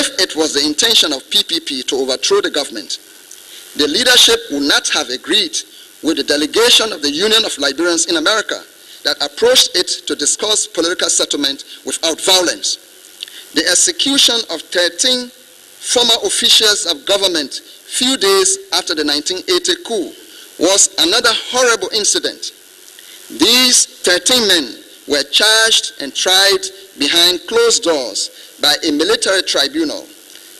If it was the intention of PPP to overthrow the government, the leadership would not have agreed with the delegation of the Union of Liberians in America that approached it to discuss political settlement without violence. The execution of 13 former officials of government few days after the 1980 coup was another horrible incident. These 13 men were charged and tried behind closed doors by a military tribunal.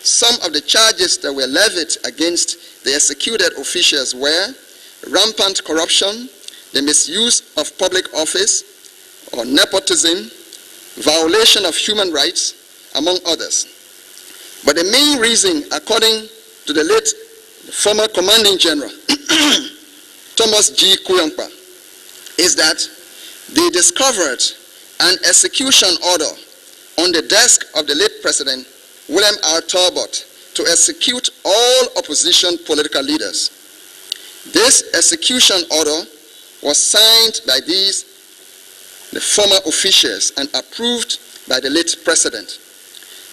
Some of the charges that were levied against the executed officials were rampant corruption, the misuse of public office or nepotism, violation of human rights, among others. But the main reason, according to the late former commanding general, Thomas G. Kuyampa, is that they discovered an execution order on the desk of the late President William R. Talbot to execute all opposition political leaders. This execution order was signed by the former officials and approved by the late President.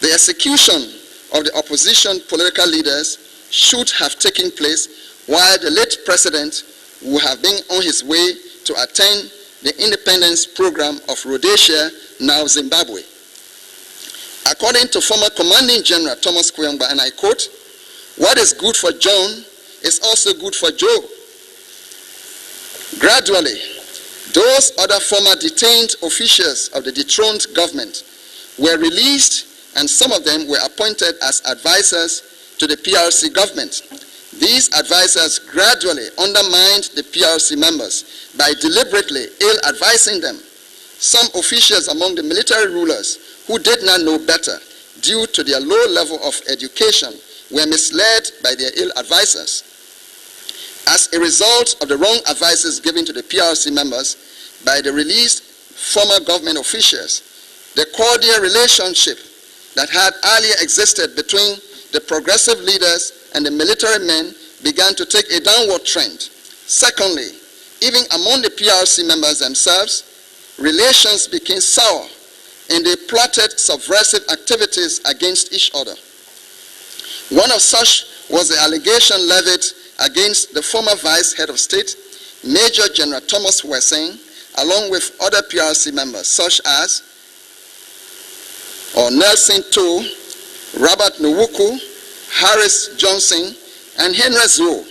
The execution of the opposition political leaders should have taken place while the late President would have been on his way to attend the independence program of Rhodesia, now Zimbabwe. According to former Commanding General Thomas Kuyamba, and I quote, "What is good for John is also good for Joe." Gradually, those other former detained officials of the dethroned government were released, and some of them were appointed as advisors to the PRC government. These advisors gradually undermined the PRC members by deliberately ill-advising them. Some officials among the military rulers who did not know better due to their low level of education were misled by their ill advisors. As a result of the wrong advices given to the PRC members by the released former government officials, the cordial relationship that had earlier existed between the progressive leaders and the military men began to take a downward trend. Secondly, even among the PRC members themselves, relations became sour and they plotted subversive activities against each other. One of such was the allegation levied against the former Vice Head of State, Major General Thomas Wherein, along with other PRC members such as Nelson Doe, Robert Nwuku, Harris Johnson, and Henry Zoe.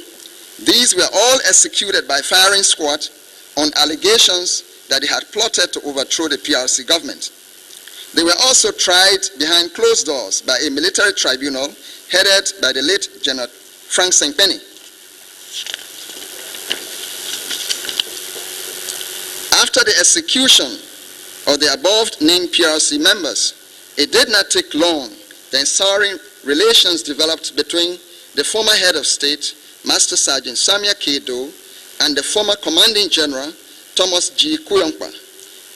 These were all executed by firing squad on allegations that they had plotted to overthrow the PRC government. They were also tried behind closed doors by a military tribunal headed by the late General Frank Sengpenny. After the execution of the above-named PRC members, it did not take long, then souring relations developed between the former head of state, Master Sergeant Samuel Doe, and the former commanding general, Thomas G. Kuyampa.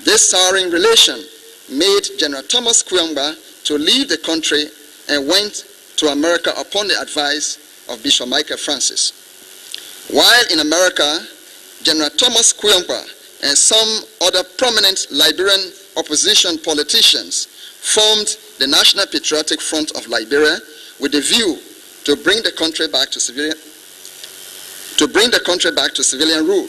This souring relation made General Thomas Kuyamba to leave the country and went to America upon the advice of Bishop Michael Francis. While in America, General Thomas Kuyamba and some other prominent Liberian opposition politicians formed the National Patriotic Front of Liberia with the view to bring the country back to civilian rule.